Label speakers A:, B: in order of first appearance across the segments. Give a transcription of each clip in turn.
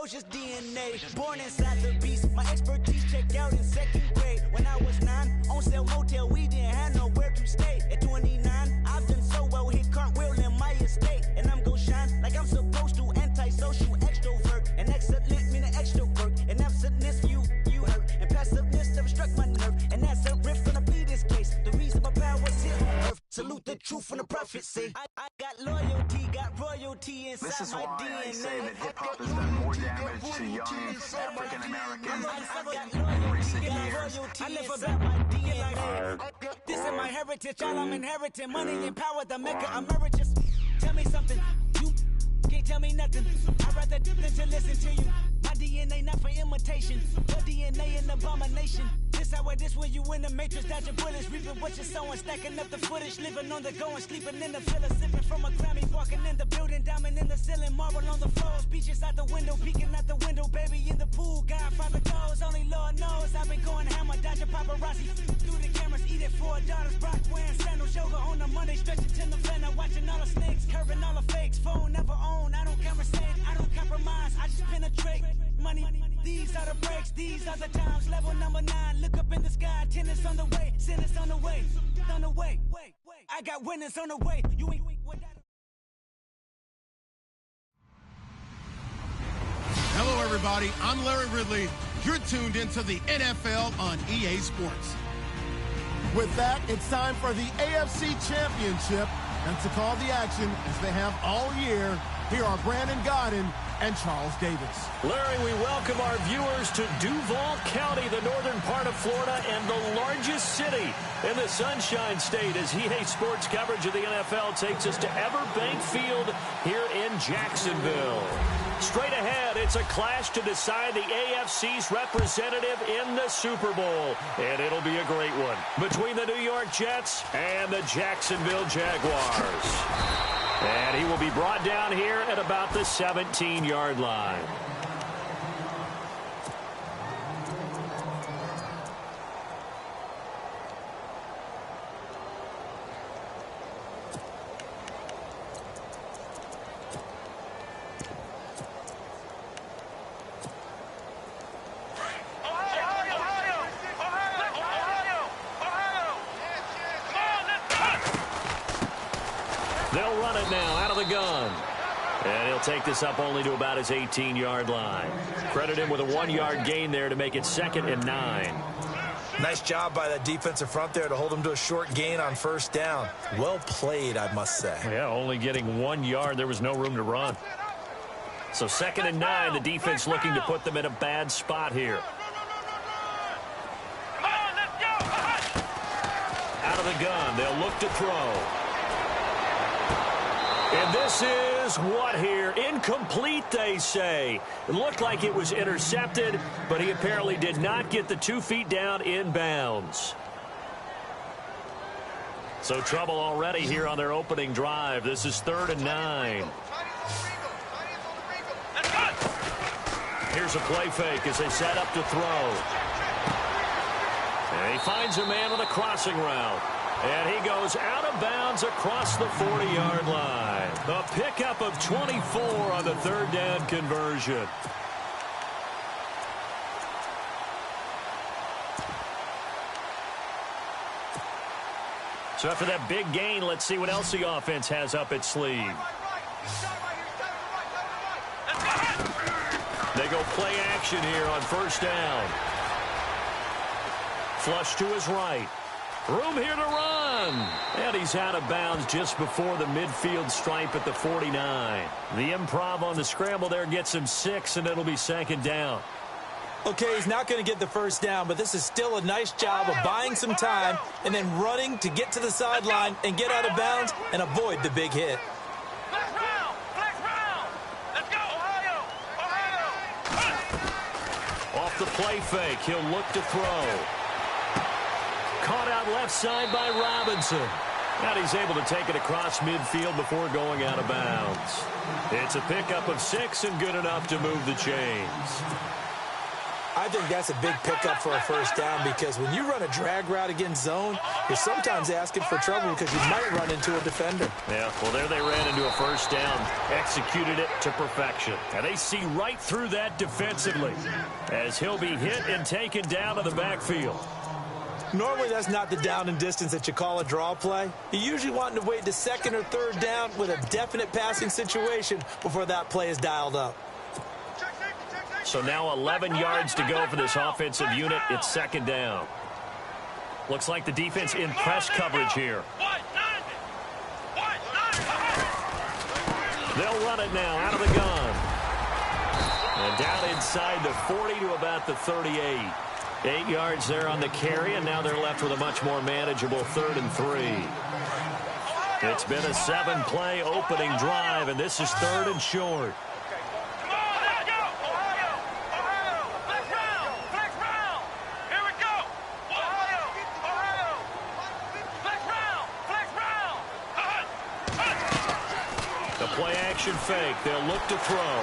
A: ferocious DNA. Born inside the beast, my expertise checked out in 2nd grade. When I was 9, on sale motel, we didn't have nowhere to stay. At 29, I've done so well, hit cartwheel in my estate. And I'm gon' shine like I'm supposed to, antisocial extrovert. And excellent meaning extra work. And absentness, you hurt. And passiveness never struck my nerve. And that's a riff gonna be this case. The reason my power's here on earth. Salute the truth from the prophecy. I got loyalty, got royalty inside
B: this is
A: my
B: why
A: DNA.
B: I say that hip-hop has done more damage to young African-Americans in recent years.
A: I live about my DNA. This is my heritage, all I'm inheriting. Money and power, the maker emeritus. Tell me something, you can't tell me nothing. I'd rather do than to listen to you. My DNA not for imitation, your DNA an abomination. This how it is when you in the matrix, dodging bullets, reaping what you're sowing, stacking up the footage, living on the go and sleeping in the villa, sipping from a Grammy, walking in the building, diamond in the ceiling, marble on the floors, beaches out the window, peeking out the window, baby in the pool, Godfather goes, only Lord knows, I've been going hammer, dodging paparazzi, through the cameras, eating 4 daughters, Brock wearing sandals, yoga on the Monday, stretching till November, watching all the snakes, curving all the fakes, phone never own, I don't conversate, I don't compromise, I just penetrate, money, these are the breaks, these are the times, level number 9, look up in the sky, tennis on the way, sentence on the way, I got winners on the way, you ain't without.
C: Hello, everybody. I'm Larry Ridley. You're tuned into the NFL on EA Sports.
D: With that, it's time for the AFC Championship. And to call the action, as they have all year, here are Brandon Godden and Charles Davis.
E: Larry, we welcome our viewers to Duval County, the northern part of Florida, and the largest city in the Sunshine State, as EA Sports coverage of the NFL takes us to Everbank Field here in Jacksonville. Straight ahead, it's a clash to decide the AFC's representative in the Super Bowl. And it'll be a great one between the New York Jets and the Jacksonville Jaguars. And he will be brought down here at about the 17-yard line. They'll run it now out of the gun. And he'll take this up only to about his 18-yard line. Credit him with a 1-yard gain there to make it 2nd and 9.
F: Nice job by that defensive front there to hold him to a short gain on 1st down. Well played, I must say.
E: Yeah, only getting 1 yard. There was no room to run. So 2nd and 9, the defense looking to put them in a bad spot here. Out of the gun, they'll look to throw. And this is what here? Incomplete, they say. It looked like it was intercepted, but he apparently did not get the 2 feet down in bounds. So trouble already here on their opening drive. This is 3rd and 9. Here's a play fake as they set up to throw. And he finds a man on the crossing route. And he goes out of bounds across the 40-yard line. A pickup of 24 on the 3rd down conversion. So after that big gain, let's see what else the offense has up its sleeve. They go play action here on 1st down. Flush to his right. Room here to run. And he's out of bounds just before the midfield stripe at the 49. The improv on the scramble there gets him 6, and it'll be 2nd down.
F: Okay, he's not going to get the 1st down, but this is still a nice job of buying some time and then running to get to the sideline and get out of bounds and avoid the big hit.
E: Let's go, Ohio! Off the play fake, he'll look to throw. Caught out left side by Robinson. And he's able to take it across midfield before going out of bounds. It's a pickup of 6 and good enough to move the chains.
F: I think that's a big pickup for a first down because when you run a drag route against zone, you're sometimes asking for trouble because you might run into a defender.
E: Yeah, well, there they ran into a first down, executed it to perfection. And they see right through that defensively as he'll be hit and taken down to the backfield.
F: Normally, that's not the down and distance that you call a draw play. You usually want to wait to second or third down with a definite passing situation before that play is dialed up.
E: So now 11 yards to go for this offensive unit. It's second down. Looks like the defense in press coverage here. They'll run it now out of the gun. And down inside the 40 to about the 38. 8 yards there on the carry, and now they're left with a much more manageable 3rd and 3. It's been a 7-play opening drive, and this is 3rd and short. The play-action fake. They'll look to throw.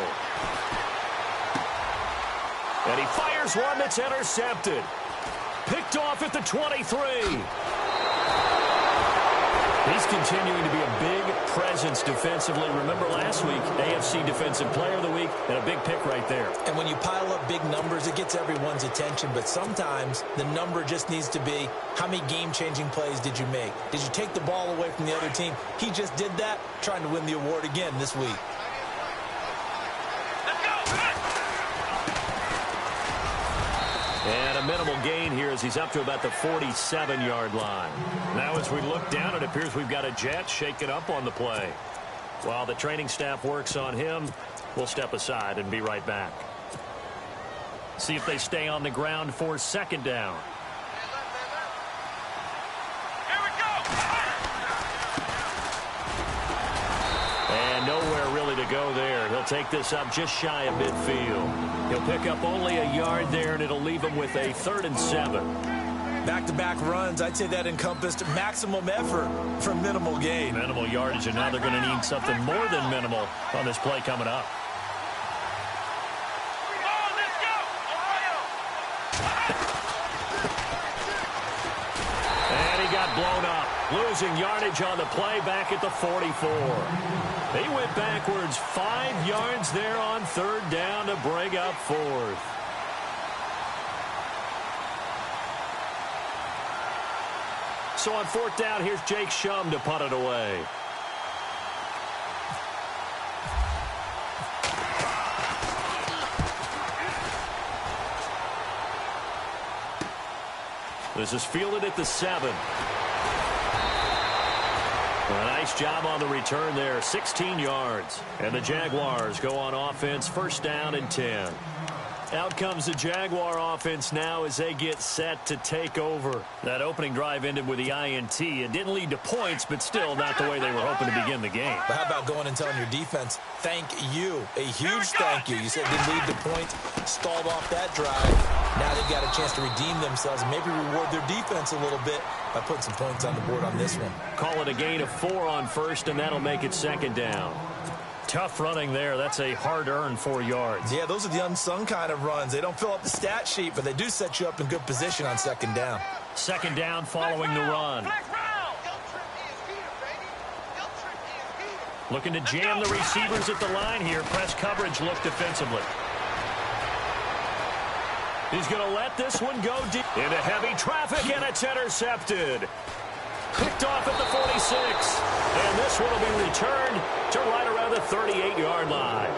E: And he fires one that's intercepted. Picked off at the 23. He's continuing to be a big presence defensively. Remember last week, AFC Defensive Player of the Week, and a big pick right there.
F: And when you pile up big numbers, it gets everyone's attention. But sometimes the number just needs to be, how many game-changing plays did you make? Did you take the ball away from the other team? He just did that, trying to win the award again this week.
E: And a minimal gain here as he's up to about the 47-yard line. Now as we look down, it appears we've got a Jet shaking up on the play. While the training staff works on him, we'll step aside and be right back. See if they stay on the ground for second down. And nowhere really to go there. He'll take this up just shy of midfield. He'll pick up only a yard there, and it'll leave him with a 3rd and 7.
F: Back-to-back runs, I'd say that encompassed maximum effort for minimal gain.
E: Minimal yardage, and now they're going to need something more than minimal on this play coming up. And he got blown up, losing yardage on the play back at the 44. He went backwards 5 yards there on 3rd down to bring up 4th. So on 4th down, here's Jake Shum to punt it away. This is fielded at the 7. A nice job on the return there, 16 yards. And the Jaguars go on offense, 1st down and 10. Out comes the Jaguar offense now as they get set to take over. That opening drive ended with the INT. It didn't lead to points, but still not the way they were hoping to begin the game.
F: But how about going and telling your defense, thank you, a huge thank you. You said it didn't lead to points, stalled off that drive. Now they've got a chance to redeem themselves and maybe reward their defense a little bit by putting some points on the board on this one.
E: Call it a gain of 4 on 1st, and that'll make it 2nd down. Tough running there. That's a hard-earned 4 yards.
F: Yeah, those are the unsung kind of runs. They don't fill up the stat sheet, but they do set you up in good position on 2nd down.
E: 2nd down following the run. Looking to jam the receivers at the line here. Press coverage look defensively. He's going to let this one go deep into heavy traffic, and it's intercepted. Picked off at the 46. And this one will be returned to right around the 38-yard line.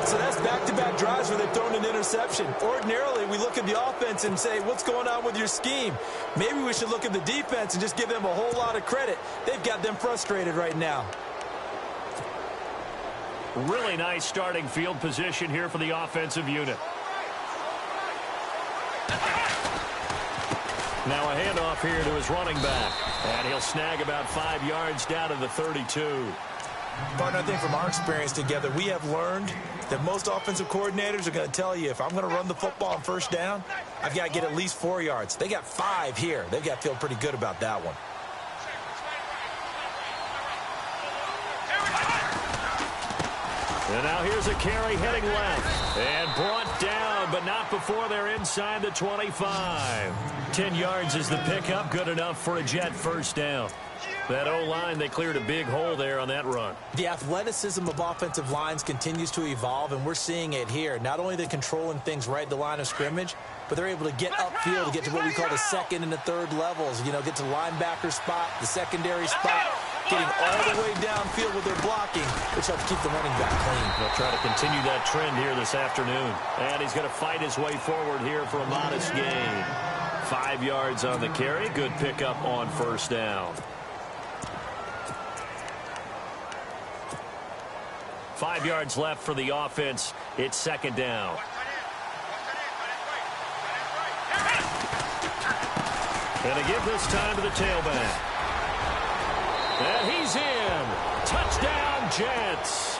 F: So that's back-to-back drives where they've thrown an interception. Ordinarily, we look at the offense and say, what's going on with your scheme? Maybe we should look at the defense and just give them a whole lot of credit. They've got them frustrated right now.
E: Really nice starting field position here for the offensive unit. Now a handoff here to his running back. And he'll snag about 5 yards down to the 32.
F: Partner, I think from our experience together, we have learned that most offensive coordinators are going to tell you, if I'm going to run the football on 1st down, I've got to get at least 4 yards. They got 5 here. They've got to feel pretty good about that one.
E: And now here's a carry heading left. And brought down, but not before they're inside the 25. 10 yards is the pickup. Good enough for a Jet first down. That O-line, they cleared a big hole there on that run.
F: The athleticism of offensive lines continues to evolve, and we're seeing it here. Not only they're controlling things right at the line of scrimmage, but they're able to get upfield to get to what we call the second and the third levels. You know, get to linebacker spot, the secondary spot, getting all the way downfield with their blocking, which helps keep the running back clean.
E: They'll try to continue that trend here this afternoon. And he's going to fight his way forward here for a modest gain. 5 yards on the carry. Good pickup on first down. 5 yards left for the offense. It's second down. And a give this time to the tailback. And he's in. Touchdown, Jets.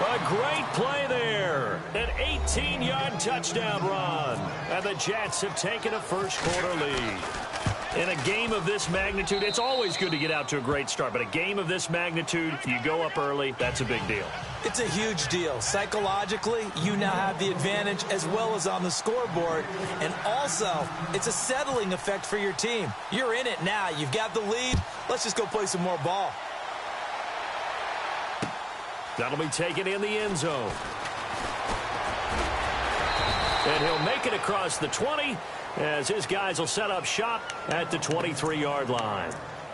E: A great play there. An 18-yard touchdown run. And the Jets have taken a first-quarter lead. In a game of this magnitude, it's always good to get out to a great start. But a game of this magnitude, you go up early, that's a big deal.
F: It's a huge deal. Psychologically, you now have the advantage as well as on the scoreboard. And also, it's a settling effect for your team. You're in it now. You've got the lead. Let's just go play some more ball.
E: That'll be taken in the end zone. And he'll make it across the 20 as his guys will set up shop at the 23-yard line.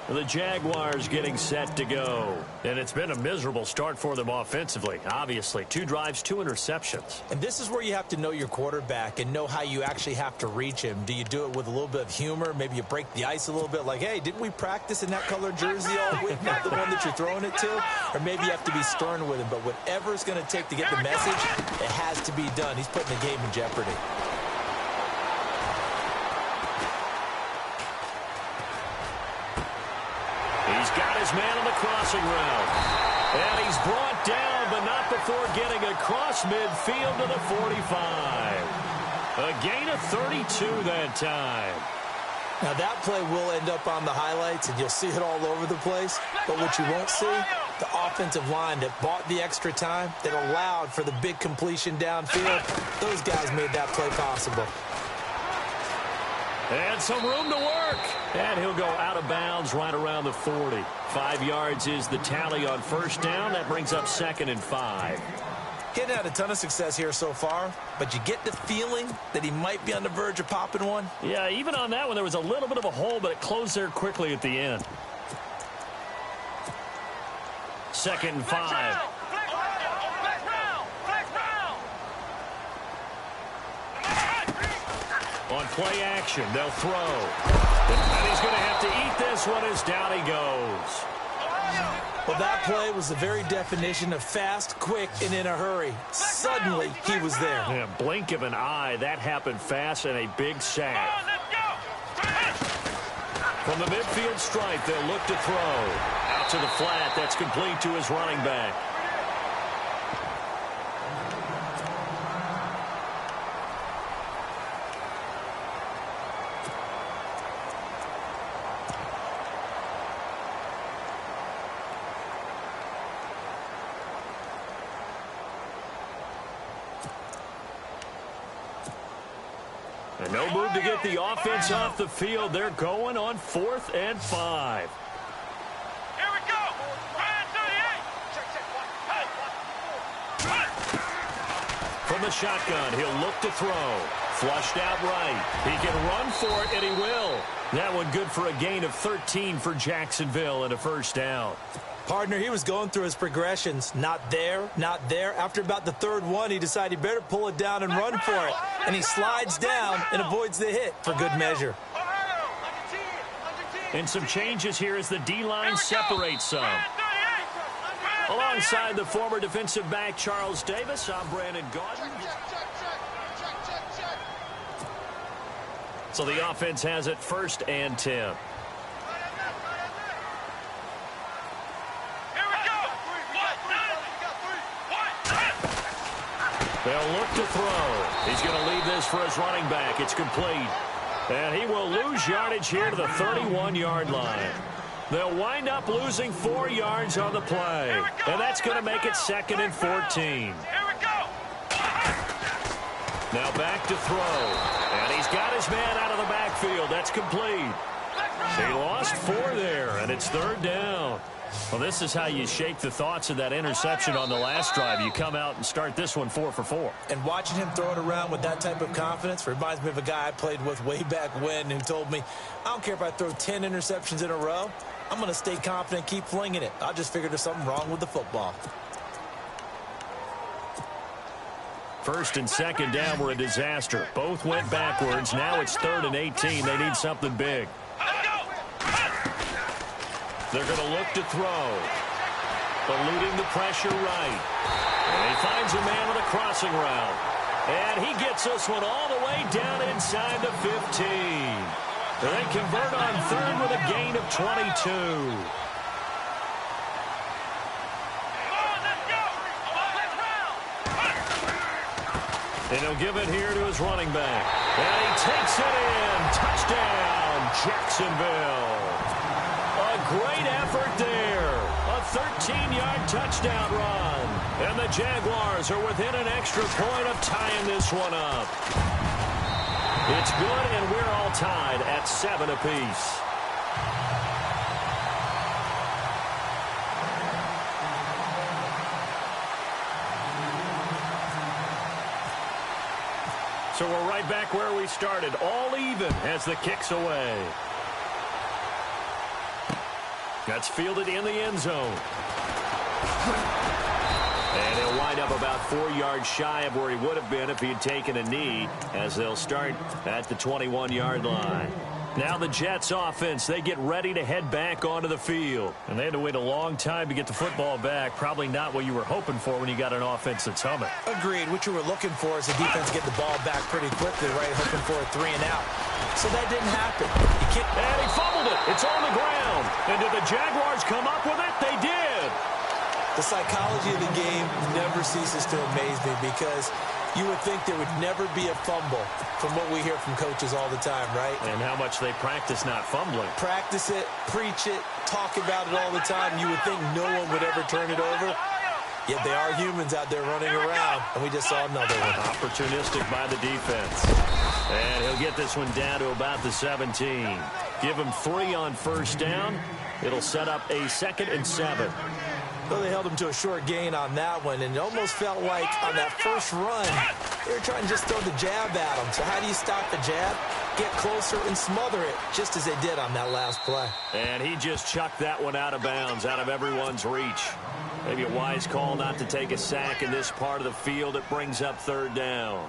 E: The Jaguars getting set to go. And it's been a miserable start for them offensively, obviously. 2 drives, 2 interceptions.
F: And this is where you have to know your quarterback and know how you actually have to reach him. Do you do it with a little bit of humor? Maybe you break the ice a little bit like, hey, didn't we practice in that color jersey all week, not the one that you're throwing it to? Or maybe you have to be stern with him. But whatever it's going to take to get the message, it has to be done. He's putting the game in jeopardy.
E: He's got his man on the crossing route. And he's brought down, but not before getting across midfield to the 45. A gain of 32 that time.
F: Now that play will end up on the highlights, and you'll see it all over the place. But what you won't see, the offensive line that bought the extra time, that allowed for the big completion downfield, those guys made that play possible.
E: And some room to work. And he'll go out of bounds right around the 40. 5 yards is the tally on first down. That brings up 2nd and 5.
F: He hadn't had a ton of success here so far, but you get the feeling that he might be on the verge of popping one.
E: Yeah, even on that one, there was a little bit of a hole, but it closed there quickly at the end. 2nd and 5. On play action, they'll throw. And he's going to have to eat this one as down he goes.
F: Well, that play was the very definition of fast, quick, and in a hurry. Suddenly, he was there.
E: Yeah, blink of an eye, that happened fast and a big sack. From the midfield stripe, they'll look to throw. Out to the flat, that's complete to his running back. And no move to get the offense off the field. They're going on 4th and 5.
G: Here we go.
E: From the shotgun, he'll look to throw. Flushed out right. He can run for it, and he will. That one good for a gain of 13 for Jacksonville and a first down.
F: Partner, he was going through his progressions. Not there, not there. After about the 3rd one, he decided he better pull it down and run for it. And he slides down and avoids the hit for good measure.
E: And some changes here as the D-line separates some. Alongside the former defensive back Charles Davis, I'm Brandon Gaudin. So the offense has it 1st and 10. They'll look to throw. He's going to leave this for his running back. It's complete. And he will lose yardage here to the 31-yard line. They'll wind up losing 4 yards on the play. And that's going to make it 2nd and 14.
G: Here we go.
E: Now back to throw. And he's got his man out of the backfield. That's complete. He lost 4 there, and it's 3rd down. Well, this is how you shake the thoughts of that interception on the last drive. You come out and start this one 4 for 4.
F: And watching him throw it around with that type of confidence reminds me of a guy I played with way back when who told me, I don't care if I throw 10 interceptions in a row. I'm going to stay confident, keep flinging it. I just figured there's something wrong with the football.
E: 1st and 2nd down were a disaster. Both went backwards. Now it's 3rd and 18. They need something big. They're going to look to throw. Eluding the pressure right. And he finds a man with a crossing route. And he gets this one all the way down inside the 15. They convert on 3rd with a gain of 22. And he'll give it here to his running back. And he takes it in. Touchdown, Jacksonville. A great effort there. A 13-yard touchdown run. And the Jaguars are within an extra point of tying this one up. It's good, and we're all tied at 7 apiece. So we're right back where we started, all even as the kick's away. That's fielded in the end zone. And he'll wind up about 4 yards shy of where he would have been if he had taken a knee, as they'll start at the 21-yard line. Now the Jets offense, they get ready to head back onto the field. And they had to wait a long time to get the football back. Probably not what you were hoping for when you got an offense that's humming.
F: Agreed. What you were looking for is the defense get the ball back pretty quickly, right? Hoping for a 3 and out. So that didn't happen.
E: And he fumbled it. It's on the ground. And did the Jaguars come up with it? They did.
F: The psychology of the game never ceases to amaze me because you would think there would never be a fumble from what we hear from coaches all the time, right?
E: And how much they practice not fumbling.
F: Practice it, preach it, talk about it all the time. You would think no one would ever turn it over. Yet they are humans out there running around, and we just saw another one.
E: Opportunistic by the defense. And he'll get this one down to about the 17. Give him 3 on 1st down. It'll set up a 2nd and 7.
F: Well, they held him to a short gain on that one, and it almost felt like on that first run, they were trying to just throw the jab at him. So how do you stop the jab? Get closer and smother it, just as they did on that last play.
E: And he just chucked that one out of bounds, out of everyone's reach. Maybe a wise call not to take a sack in this part of the field. It brings up 3rd down.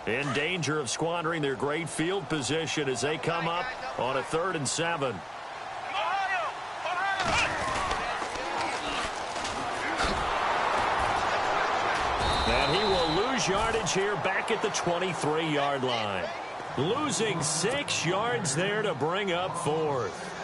E: In danger of squandering their great field position as they come up on a 3rd and 7. And he will lose yardage here back at the 23-yard line. Losing 6 yards there to bring up 4th.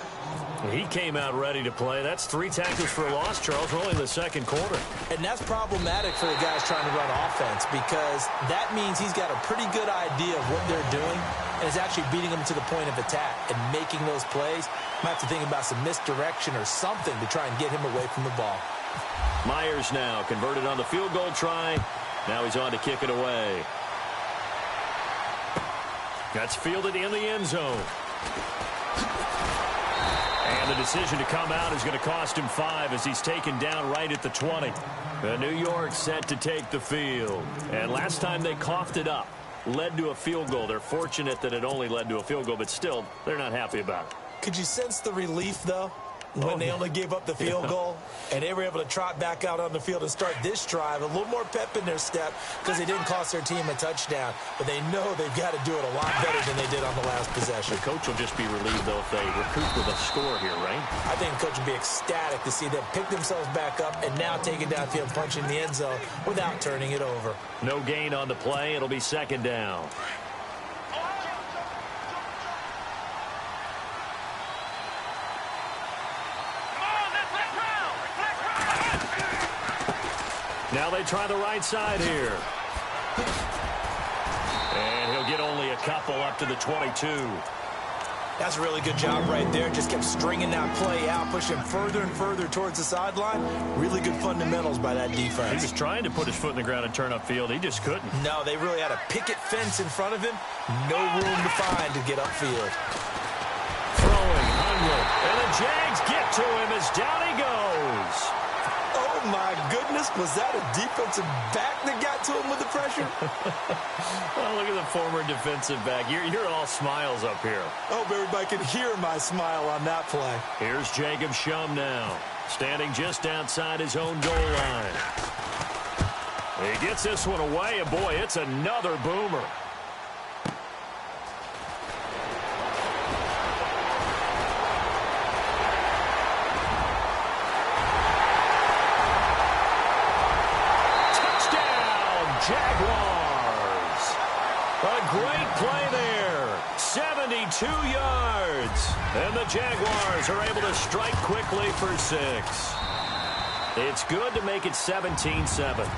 E: He came out ready to play. That's 3 tackles for a loss, Charles. We're only in the 2nd quarter.
F: And that's problematic for the guys trying to run offense because that means he's got a pretty good idea of what they're doing and is actually beating them to the point of attack and making those plays. Might have to think about some misdirection or something to try and get him away from the ball.
E: Myers now converted on the field goal try. Now he's on to kick it away. That's fielded in the end zone. And the decision to come out is going to cost him 5 as he's taken down right at the 20. New York set to take the field. And last time they coughed it up, led to a field goal. They're fortunate that it only led to a field goal, but still, they're not happy about it.
F: Could you sense the relief, though, when they only gave up the field goal and they were able to trot back out on the field and start this drive? A little more pep in their step because they didn't cost their team a touchdown, but they know they've got to do it a lot better than they did on the last possession.
E: The coach will just be relieved, though, if they recoup with a score here, right?
F: I think the coach will be ecstatic to see them pick themselves back up and now take it downfield, punch in the end zone without turning it over.
E: No gain on the play. It'll be 2nd down. Now they try the right side here. And he'll get only a couple up to the 22.
F: That's a really good job right there. Just kept stringing that play out, pushing further and further towards the sideline. Really good fundamentals by that defense.
E: He was trying to put his foot in the ground and turn upfield. He just couldn't.
F: No, they really had a picket fence in front of him. No room to find to get upfield.
E: Throwing, Hundley. And the Jags get to him as down he goes.
F: Oh, my goodness. Was that a defensive back that got to him with the pressure?
E: Well, look at the former defensive back. You're all smiles up here.
F: I hope everybody can hear my smile on that play.
E: Here's Jacob Shum now, standing just outside his own goal line. He gets this one away, and boy, it's another boomer. Jaguars. A great play there. 72 yards. And the Jaguars are able to strike quickly for 6. It's good to make it 17-7.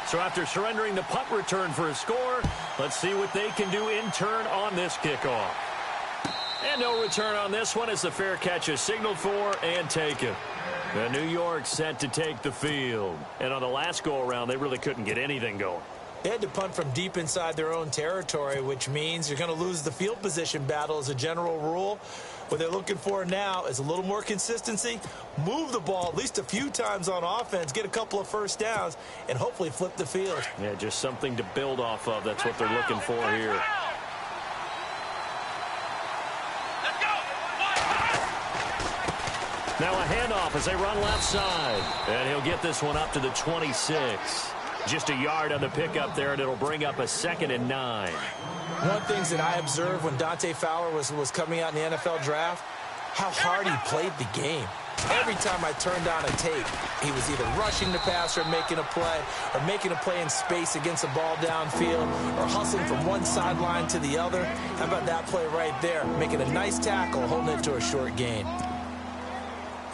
E: So after surrendering the punt return for a score, let's see what they can do in turn on this kickoff. And no return on this one as the fair catch is signaled for and taken. The New York set to take the field. And on the last go-around, they really couldn't get anything going.
F: They had to punt from deep inside their own territory, which means you're going to lose the field position battle as a general rule. What they're looking for now is a little more consistency, move the ball at least a few times on offense, get a couple of first downs, and hopefully flip the field.
E: Yeah, just something to build off of. That's what they're looking for here. Now a handoff as they run left side. And he'll get this one up to the 26. Just a yard on the pickup there, and it'll bring up a 2nd and 9.
F: One of the things that I observed when Dante Fowler was coming out in the NFL draft, how hard he played the game. Every time I turned on a tape, he was either rushing the passer, making a play in space against the ball downfield, or hustling from one sideline to the other. How about that play right there? Making a nice tackle, holding it to a short gain.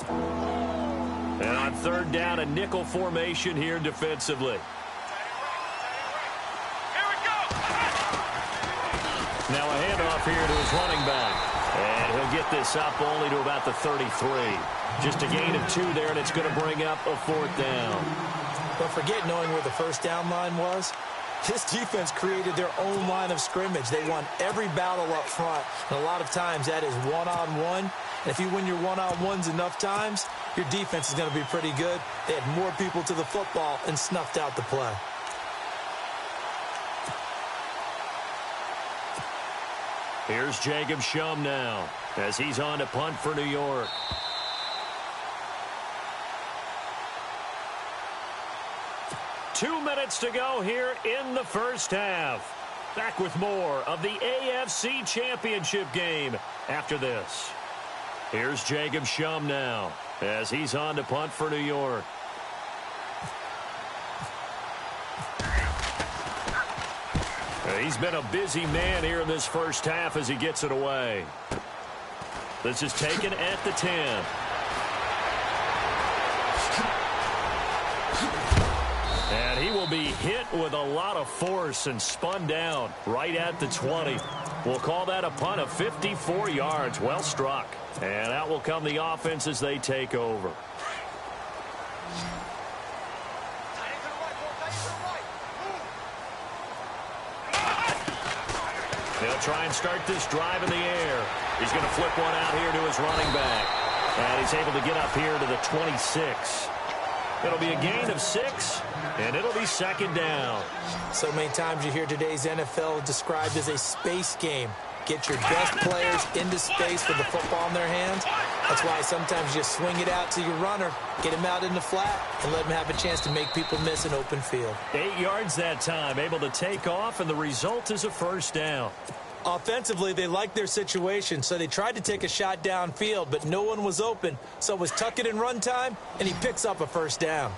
E: And on 3rd down, a nickel formation here defensively. Now a handoff here to his running back. And he'll get this up only to about the 33. Just a gain of 2 there, and it's going to bring up a 4th down.
F: Don't forget knowing where the first down line was. This defense created their own line of scrimmage. They won every battle up front, and a lot of times that is one-on-one. And if you win your one-on-ones enough times, your defense is going to be pretty good. They had more people to the football and snuffed out the play.
E: Here's Jacob Shum now as he's on to punt for New York. Two minutes to go here in the first half. Back with more of the AFC Championship game after this. Here's Jacob Shum now as he's on to punt for New York. He's been a busy man here in this first half as he gets it away. This is taken at the 10. And he will be hit with a lot of force and spun down right at the 20. We'll call that a punt of 54 yards. Well struck. And out will come the offense as they take over. They'll try and start this drive in the air. He's going to flip one out here to his running back. And he's able to get up here to the 26. It'll be a gain of 6, and it'll be 2nd down.
F: So many times you hear today's NFL described as a space game. Get your best players into space with the football in their hands. That's why sometimes you swing it out to your runner, get him out in the flat, and let him have a chance to make people miss an open field.
E: 8 yards that time, able to take off, and the result is a first down.
F: Offensively, they liked their situation, so they tried to take a shot downfield, but no one was open. So it was tuck it and run time, and he picks up a first down.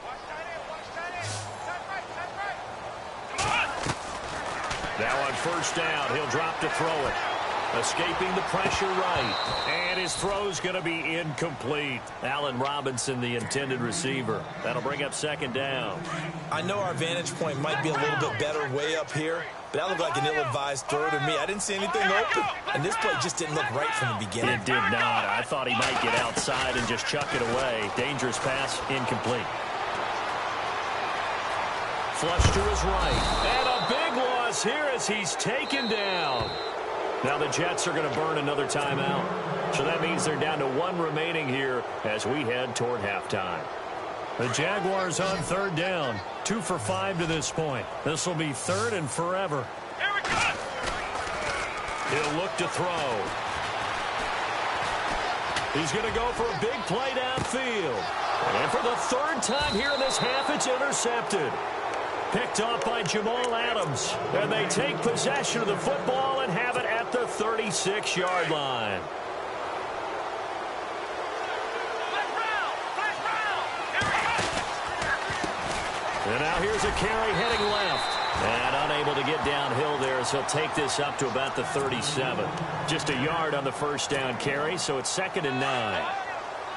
E: Now on first down, he'll drop to throw it. Escaping the pressure right. And his throw's going to be incomplete. Allen Robinson, the intended receiver. That'll bring up second down.
F: I know our vantage point might be a little bit better way up here, but that looked like an ill-advised throw to me. I didn't see anything open, and this play just didn't look right from the beginning.
E: It did not. I thought he might get outside and just chuck it away. Dangerous pass, incomplete. Flush to his right. And a big loss here as he's taken down. Now the Jets are going to burn another timeout. So that means they're down to one remaining here as we head toward halftime. The Jaguars on third down. 2 for 5 to this point. This will be third and forever.
G: Here we go.
E: He'll look to throw. He's going to go for a big play downfield. And for the third time here in this half, it's intercepted. Picked off by Jamal Adams. And they take possession of the football and have it at the 36-yard line. And now here's a carry heading left. And unable to get downhill there, so he'll take this up to about the 37. Just a yard on the first down carry, so it's 2nd and 9.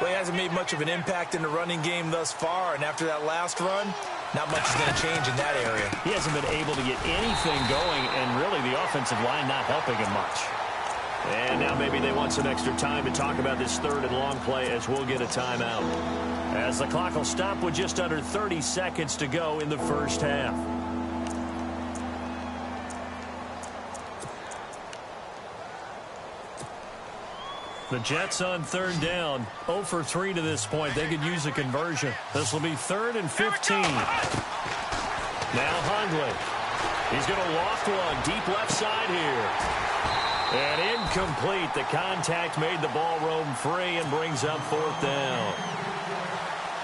F: Well, he hasn't made much of an impact in the running game thus far, and after that last run, not much is going to change in that area.
E: He hasn't been able to get anything going, and really the offensive line not helping him much. And now maybe they want some extra time to talk about this third and long play as we'll get a timeout. As the clock will stop with just under 30 seconds to go in the first half. The Jets on third down. 0 for 3 to this point. They could use a conversion. This will be 3rd and 15. Now Hundley. He's going to loft one deep left side here. And incomplete. The contact made the ball roam free and brings up 4th down.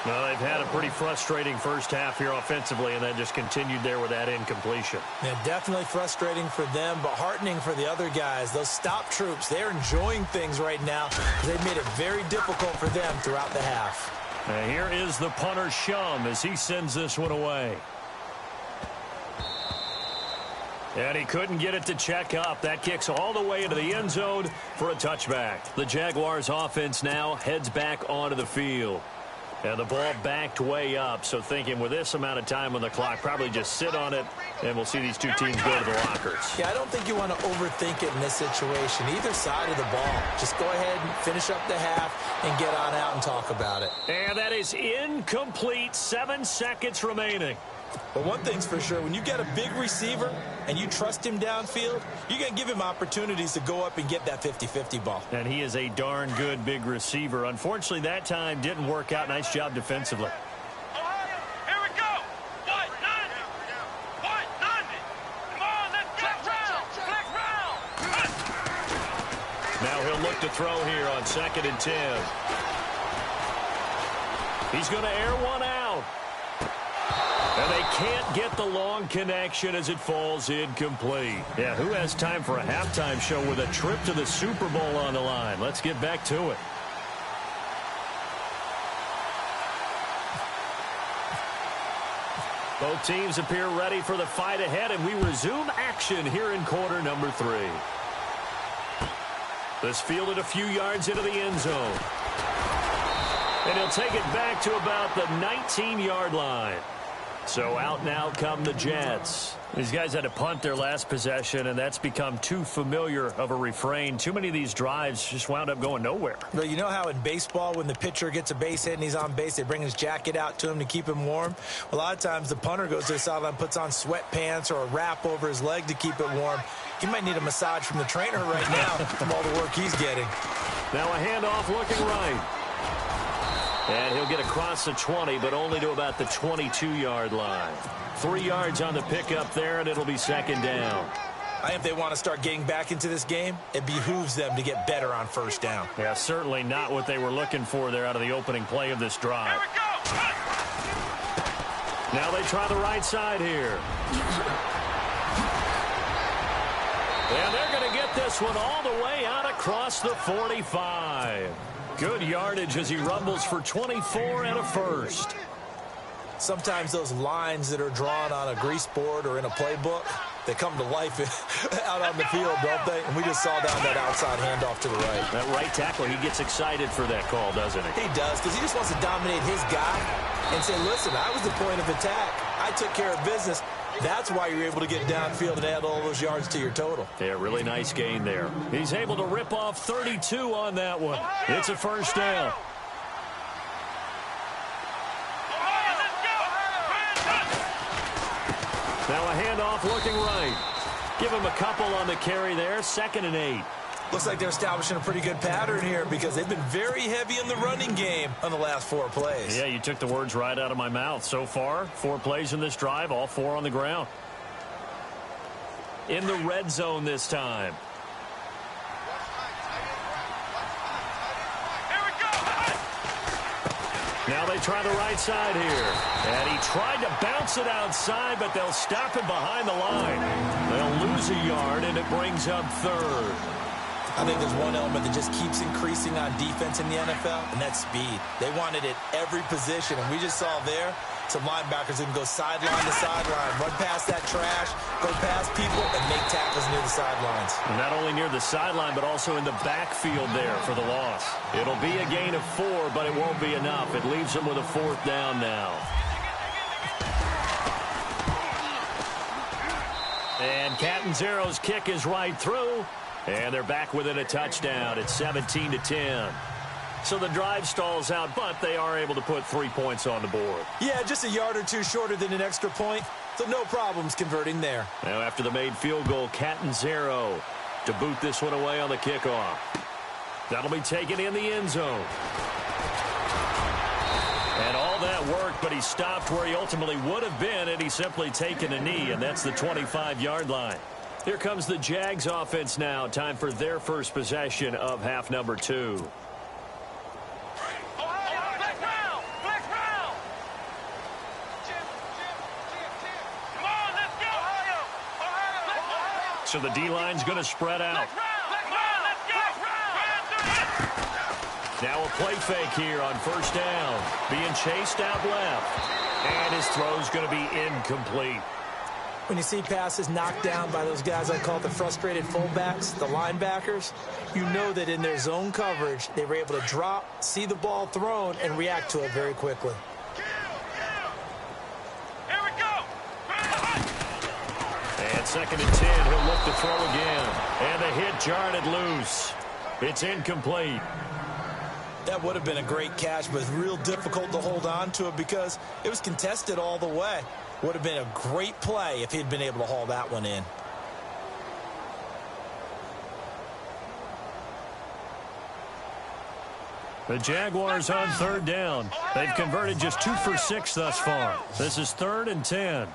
E: Well, they've had a pretty frustrating first half here offensively, and then just continued there with that incompletion.
F: Yeah, definitely frustrating for them, but heartening for the other guys. Those stop troops, they're enjoying things right now. They've made it very difficult for them throughout the half.
E: Now here is the punter, Shum, as he sends this one away. And he couldn't get it to check up. That kicks all the way into the end zone for a touchback. The Jaguars offense now heads back onto the field. And the ball backed way up, so thinking with this amount of time on the clock, probably just sit on it, and we'll see these two teams go to the lockers.
F: Yeah, I don't think you want to overthink it in this situation. Either side of the ball. Just go ahead and finish up the half and get on out and talk about it.
E: And that is incomplete. 7 seconds remaining.
F: But one thing's for sure, when you get a big receiver and you trust him downfield, you're going to give him opportunities to go up and get that 50-50 ball.
E: And he is a darn good big receiver. Unfortunately, that time didn't work out. Nice job defensively.
G: Ohio, here we go. 190. 190. Come on, let's get round. Black round.
E: Now he'll look to throw here on 2nd and 10. He's going to air one out. And they can't get the long connection as it falls incomplete. Yeah, who has time for a halftime show with a trip to the Super Bowl on the line? Let's get back to it. Both teams appear ready for the fight ahead, and we resume action here in quarter number 3. This fielded a few yards into the end zone. And he'll take it back to about the 19-yard line. So out now come the Jets. These guys had to punt their last possession, and that's become too familiar of a refrain. Too many of these drives just wound up going nowhere.
F: Well, you know how in baseball, when the pitcher gets a base hit and he's on base, they bring his jacket out to him to keep him warm? A lot of times the punter goes to the sideline, puts on sweatpants or a wrap over his leg to keep it warm. He might need a massage from the trainer right now from all the work he's getting.
E: Now a handoff looking right. And he'll get across the 20, but only to about the 22-yard line. 3 yards on the pickup there, and it'll be 2nd down.
F: I think if they want to start getting back into this game, it behooves them to get better on first down.
E: Yeah, certainly not what they were looking for there out of the opening play of this drive.
G: Here we go.
E: Now they try the right side here. And they're going to get this one all the way out across the 45. Good yardage as he rumbles for 24 and a first.
F: Sometimes those lines that are drawn on a grease board or in a playbook, they come to life out on the field, don't they? And we just saw down that outside handoff to the right.
E: That right tackle, he gets excited for that call, doesn't he?
F: He does, because he just wants to dominate his guy and say, listen, I was the point of attack. I took care of business. That's why you're able to get downfield and add all those yards to your total.
E: Yeah, really nice gain there. He's able to rip off 32 on that one. It's a first down. Now a handoff looking right. Give him a couple on the carry there. 2nd and 8.
F: Looks like they're establishing a pretty good pattern here because they've been very heavy in the running game on the last 4 plays.
E: Yeah, you took the words right out of my mouth. So far, 4 plays in this drive, all 4 on the ground. In the red zone this time. Now they try the right side here. And he tried to bounce it outside, but they'll stop him behind the line. They'll lose a yard, and it brings up 3rd.
F: I think there's one element that just keeps increasing on defense in the NFL, and that's speed. They want it at every position, and we just saw there some linebackers who can go sideline to sideline, run past that trash, go past people, and make tackles near the sidelines.
E: Not only near the sideline, but also in the backfield there for the loss. It'll be a gain of 4, but it won't be enough. It leaves them with a 4th down now. And Catanzaro's kick is right through. And they're back within a touchdown. It's 17-10. So the drive stalls out, but they are able to put 3 points on the board.
F: Yeah, just a yard or 2 shorter than an extra point, so no problems converting there.
E: Now after the made field goal, Catanzaro to boot this one away on the kickoff. That'll be taken in the end zone. And all that worked, but he stopped where he ultimately would have been, and he's simply taken a knee, and that's the 25-yard line. Here comes the Jags offense now. Time for their first possession of half number 2. So the D-line's going to spread out. Now a play fake here on first down. Being chased out left. And his throw's going to be incomplete.
F: When you see passes knocked down by those guys I call the frustrated fullbacks, the linebackers, you know that in their zone coverage, they were able to drop, see the ball thrown, and react to it very quickly.
G: Here we go.
E: And 2nd and 10, he'll look to throw again. And the hit jarred it loose. It's incomplete.
F: That would have been a great catch, but real difficult to hold on to it because it was contested all the way. Would have been a great play if he'd been able to haul that one in.
E: The Jaguars on 3rd down. They've converted just 2 for 6 thus far. This is 3rd and 10.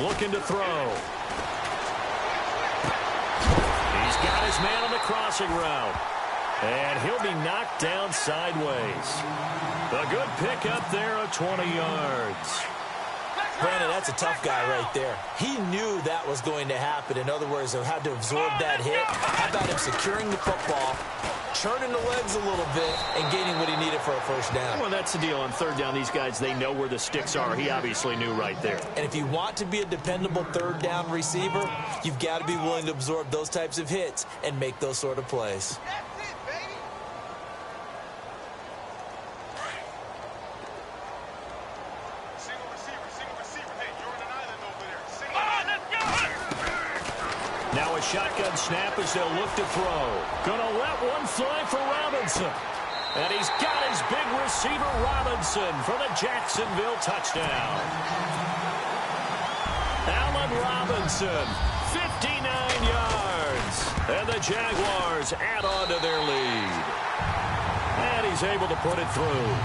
E: Looking to throw. He's got his man on the crossing route. And he'll be knocked down sideways. A good pick up there of 20 yards.
F: Brandon, that's a tough guy right there. He knew that was going to happen. In other words, he had to absorb that hit. How about him securing the football, churning the legs a little bit, and gaining what he needed for a first down?
E: Well, that's the deal. On 3rd down, these guys, they know where the sticks are. He obviously knew right there.
F: And if you want to be a dependable 3rd down receiver, you've got to be willing to absorb those types of hits and make those sort of plays.
E: Now a shotgun snap as they'll look to throw. Gonna let one fly for Robinson. And he's got his big receiver Robinson for the Jacksonville touchdown. Allen Robinson, 59 yards. And the Jaguars add on to their lead. And he's able to put it through.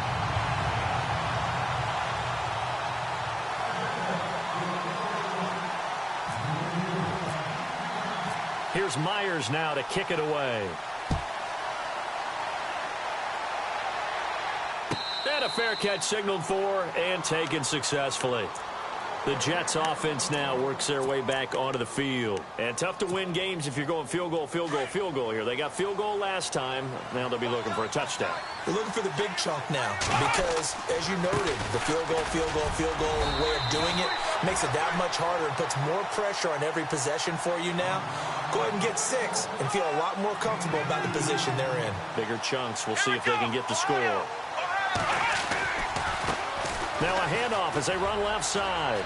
E: Here's Myers now to kick it away. And a fair catch signaled for and taken successfully. The Jets offense now works their way back onto the field. And tough to win games if you're going field goal, field goal, field goal here. They got field goal last time. Now they'll be looking for a touchdown.
F: They're looking for the big chunk now because, as you noted, the field goal way of doing it makes it that much harder and puts more pressure on every possession for you now. Go ahead and get 6 and feel a lot more comfortable about the position they're in.
E: Bigger chunks. We'll see if they can get the score. Now a handoff as they run left side.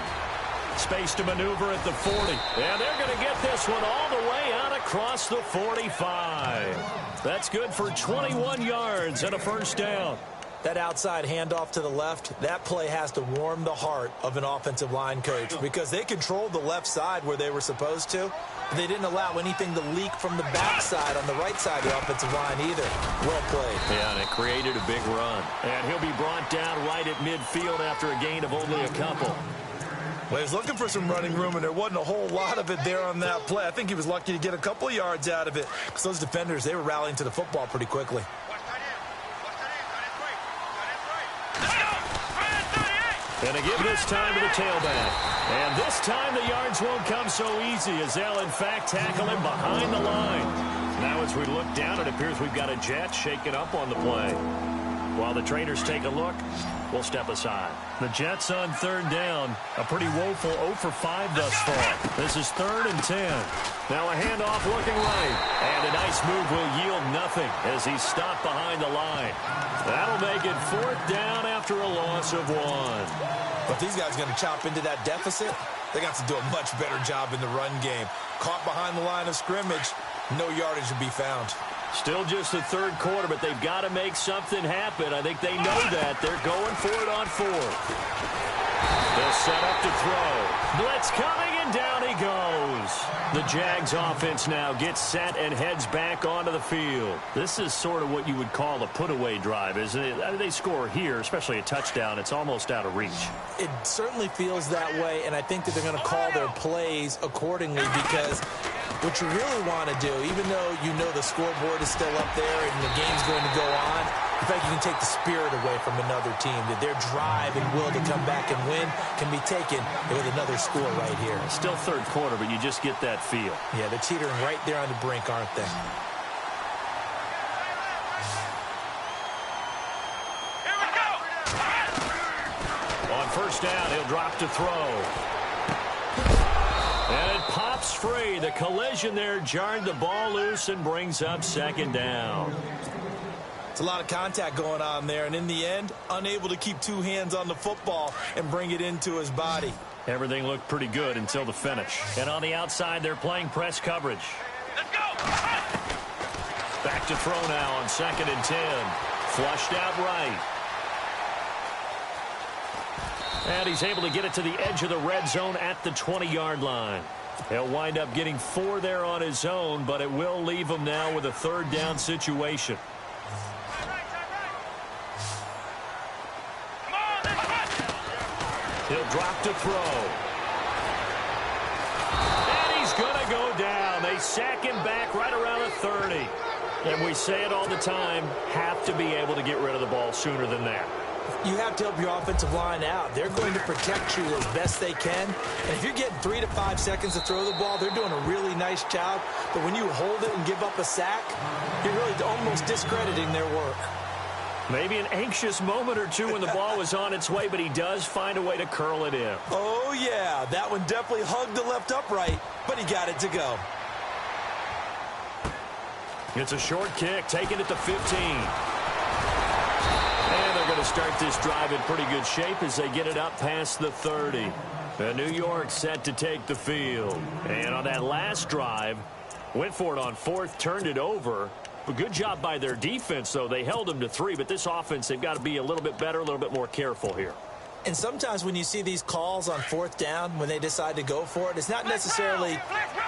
E: Space to maneuver at the 40. And they're going to get this one all the way out across the 45. That's good for 21 yards and a first down.
F: That outside handoff to the left, that play has to warm the heart of an offensive line coach because they controlled the left side where they were supposed to. But they didn't allow anything to leak from the backside on the right side of the offensive line either. Well played.
E: Yeah, and it created a big run. And he'll be brought down right at midfield after a gain of only a couple.
F: Well, he was looking for some running room, and there wasn't a whole lot of it there on that play. I think he was lucky to get a couple of yards out of it because those defenders, they were rallying to the football pretty quickly.
E: And they give this time to the tailback. And this time the yards won't come so easy as they'll, in fact, tackle him behind the line. Now as we look down, it appears we've got a jet shaking up on the play. While the trainers take a look, we'll step aside. The Jets on third down. A pretty woeful 0 for 5 thus far. This is 3rd and 10. Now a handoff looking right. And a nice move will yield nothing as he's stopped behind the line. That'll make it 4th down after a loss of 1.
F: But these guys are going to chop into that deficit. They got to do a much better job in the run game. Caught behind the line of scrimmage, no yardage to be found.
E: Still just the 3rd quarter, but they've got to make something happen. I think they know that. They're going for it on 4th. They'll set up to throw. Blitz coming, and down he goes. The Jags offense now gets set and heads back onto the field. This is sort of what you would call a put-away drive, isn't it? I mean, they score here, especially a touchdown. It's almost out of reach.
F: It certainly feels that way, and I think that they're going to call their plays accordingly because what you really want to do, even though you know the scoreboard is still up there and the game's going to go on, in fact, you can take the spirit away from another team, that their drive and will to come back and win can be taken with another score right here.
E: Still 3rd quarter, but you just get that feel.
F: Yeah, they're teetering right there on the brink, aren't they?
G: Here we go!
E: On 1st down, he'll drop to throw. And it pops free. The collision there jarred the ball loose and brings up 2nd down.
F: It's a lot of contact going on there, and in the end, unable to keep 2 hands on the football and bring it into his body.
E: Everything looked pretty good until the finish. And on the outside, they're playing press coverage.
G: Let's go!
E: Back to throw now on 2nd and 10. Flushed out right. And he's able to get it to the edge of the red zone at the 20-yard line. He'll wind up getting 4 there on his own, but it will leave him now with a 3rd down situation. He'll drop to throw. And he's going to go down. They sack him back right around the 30. And we say it all the time, have to be able to get rid of the ball sooner than that.
F: You have to help your offensive line out. They're going to protect you as best they can. And if you're getting 3 to 5 seconds to throw the ball, they're doing a really nice job. But when you hold it and give up a sack, you're really almost discrediting their work.
E: Maybe an anxious moment or two when the ball was on its way, but he does find a way to curl it in.
F: Oh, yeah. That one definitely hugged the left upright, but he got it to go.
E: It's a short kick, taking it to 15. And they're going to start this drive in pretty good shape as they get it up past the 30. And New York set to take the field. And on that last drive, went for it on 4th, turned it over. But good job by their defense, though. They held them to 3, but this offense, they've got to be a little bit better, a little bit more careful here.
F: And sometimes when you see these calls on 4th down, when they decide to go for it, it's not necessarily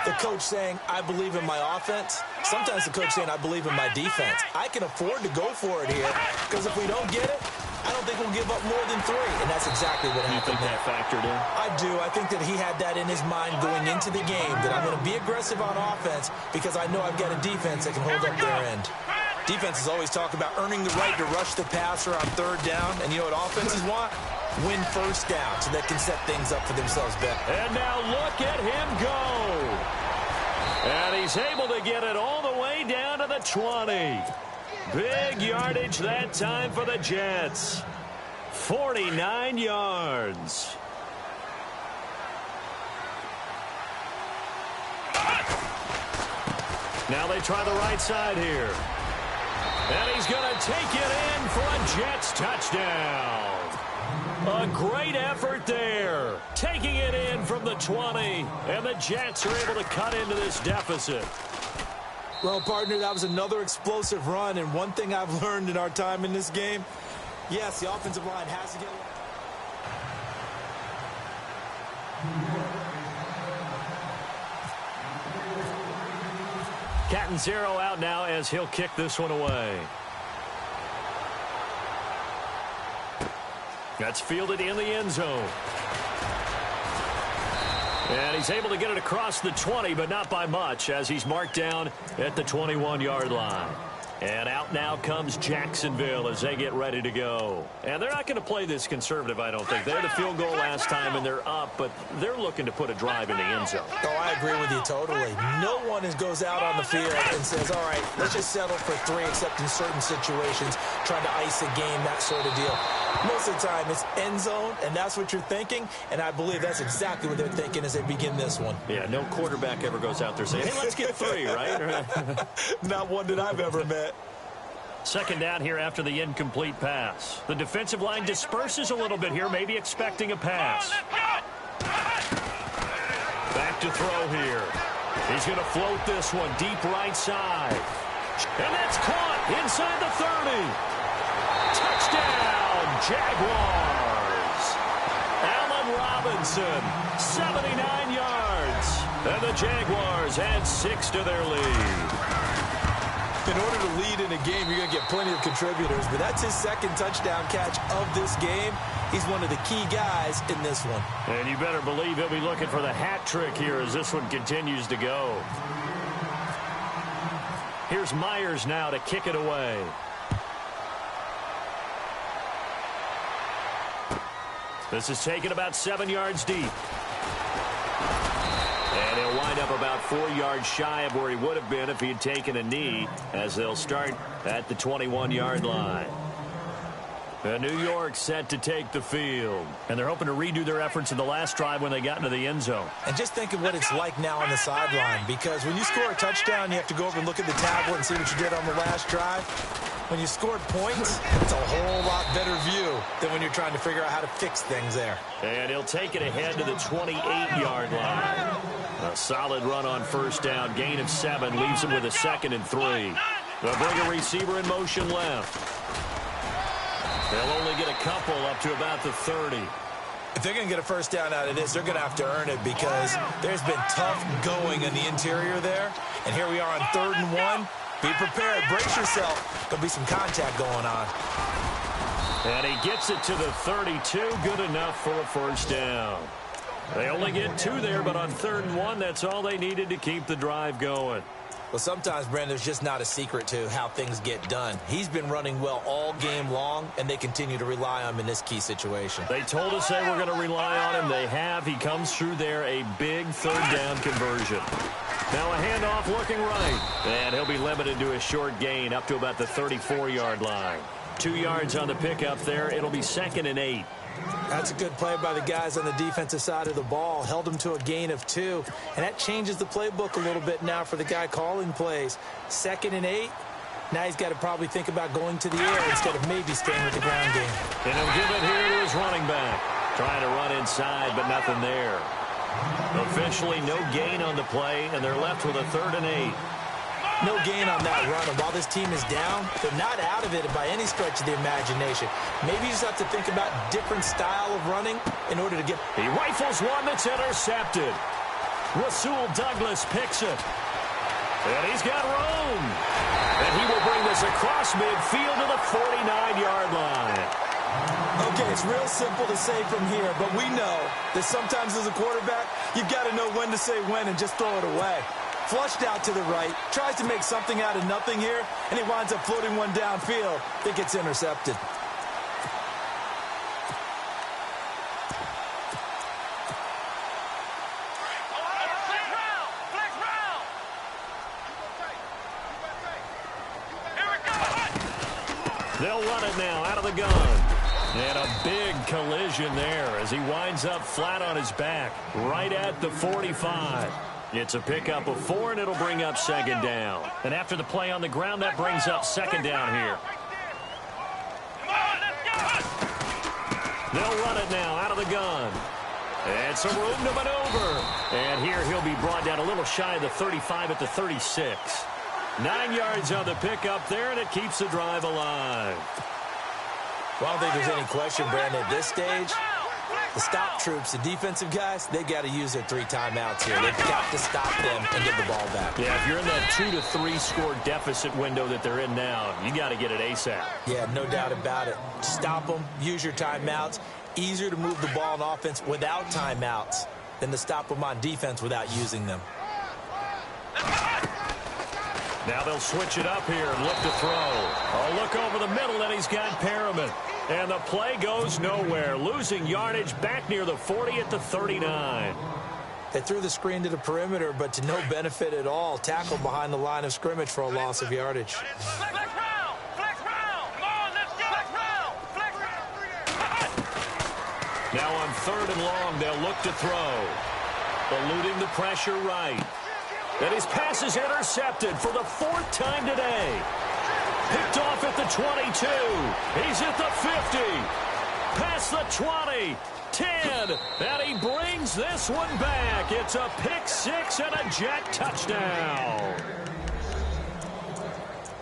F: the coach saying, I believe in my offense. Sometimes the coach saying, I believe in my defense. I can afford to go for it here because if we don't get it, I don't think we'll give up more than 3. And that's exactly what happened.
E: You think that factored in?
F: I do. I think that he had that in his mind going into the game, that I'm going to be aggressive on offense because I know I've got a defense that can hold up their end. Defenses always talk about earning the right to rush the passer on third down. And you know what offenses want? Win first down so they can set things up for themselves better.
E: And now look at him go. And he's able to get it all the way down to the 20. Big yardage that time for the Jets. 49 yards. Now they try the right side here. And he's going to take it in for a Jets touchdown. A great effort there. Taking it in from the 20. And the Jets are able to cut into this deficit.
F: Well, partner, that was another explosive run. And one thing I've learned in our time in this game, yes, the offensive line has to get...
E: Catanzaro out now as he'll kick this one away. That's fielded in the end zone. And he's able to get it across the 20, but not by much, as he's marked down at the 21-yard line. And out now comes Jacksonville as they get ready to go. And they're not going to play this conservative, I don't think. They had a field goal last time, and they're up, but they're looking to put a drive in the end zone.
F: Oh, I agree with you totally. No one goes out on the field and says, all right, let's just settle for 3, except in certain situations, trying to ice a game, that sort of deal. Most of the time, it's end zone, and that's what you're thinking, and I believe that's exactly what they're thinking as they begin this one.
E: Yeah, no quarterback ever goes out there saying, hey, let's get 3, right?
F: Not one that I've ever met.
E: Second down here after the incomplete pass. The defensive line disperses a little bit here, maybe expecting a pass. Back to throw here. He's going to float this one deep right side. And that's caught inside the 30. Touchdown, Jaguars. Allen Robinson, 79 yards. And the Jaguars add 6 to their lead.
F: In order to lead in a game, you're going to get plenty of contributors, but that's his second touchdown catch of this game. He's one of the key guys in this one.
E: And you better believe he'll be looking for the hat trick here as this one continues to go. Here's Myers now to kick it away. This is taken about 7 yards deep. And he'll wind up about 4 yards shy of where he would have been if he had taken a knee, as they'll start at the 21-yard line. And New York set to take the field. And they're hoping to redo their efforts in the last drive when they got into the end zone.
F: And just think of what it's like now on the sideline, because when you score a touchdown, you have to go over and look at the tablet and see what you did on the last drive. When you scored points, it's a whole lot better view than when you're trying to figure out how to fix things there.
E: And he'll take it ahead to the 28-yard line. A solid run on first down. Gain of 7 leaves him with a 2nd and 3. They'll bring a receiver in motion left. They'll only get a couple up to about the 30.
F: If they're going to get a first down out of this, they're going to have to earn it, because there's been tough going in the interior there. And here we are on 3rd and 1. Be prepared. Brace yourself. There'll be some contact going on.
E: And he gets it to the 32. Good enough for a first down. They only get 2 there, but on 3rd and 1, that's all they needed to keep the drive going.
F: Well, sometimes, Brandon, there's just not a secret to how things get done. He's been running well all game long, and they continue to rely on him in this key situation.
E: They told us they were going to rely on him. They have. He comes through there, a big 3rd down conversion. Now a handoff looking right. And he'll be limited to a short gain up to about the 34-yard line. 2 yards on the pickup there. It'll be 2nd and 8.
F: That's a good play by the guys on the defensive side of the ball. Held them to a gain of 2. And that changes the playbook a little bit now for the guy calling plays. 2nd and 8. Now he's got to probably think about going to the air instead of maybe staying with the ground game.
E: And he'll give it here to his running back. Trying to run inside, but nothing there. Officially no gain on the play, and they're left with a 3rd and 8.
F: No gain on that run, and while this team is down, they're not out of it by any stretch of the imagination. Maybe you just have to think about different style of running in order to get...
E: He rifles one that's intercepted. Rasul Douglas picks it. And he's got room. And he will bring this across midfield to the 49-yard line.
F: Okay, it's real simple to say from here, but we know that sometimes as a quarterback, you've got to know when to say when and just throw it away. Flushed out to the right. Tries to make something out of nothing here, and he winds up floating one downfield that gets intercepted.
E: They'll run it now out of the gun. And a big collision there as he winds up flat on his back right at the 45. It's a pickup of 4, and it'll bring up second down. And after the play on the ground, that brings up second down here. They'll run it now out of the gun. And some room to maneuver. And here he'll be brought down a little shy of the 35 at the 36. 9 yards on the pickup there, and it keeps the drive alive.
F: Well, I don't think there's any question, Brandon, at this stage, the stop troops, the defensive guys, they got to use their 3 timeouts here. They've got to stop them and get the ball back.
E: Yeah, if you're in that 2 to 3 score deficit window that they're in now, you got to get it ASAP.
F: Yeah, no doubt about it. Stop them, use your timeouts. Easier to move the ball on offense without timeouts than to stop them on defense without using them.
E: Now they'll switch it up here and look to throw. A look over the middle, and he's got Perriman. And the play goes nowhere, losing yardage back near the 40 at the 39.
F: They threw the screen to the perimeter, but to no benefit at all. Tackled behind the line of scrimmage for a loss of yardage.
E: Now on 3rd and long, they'll look to throw. Eluding the pressure right. And his pass is intercepted for the 4th time today. Picked off at the 22. He's at the 50. Past the 20. 10. And he brings this one back. It's a pick 6 and a Jet touchdown.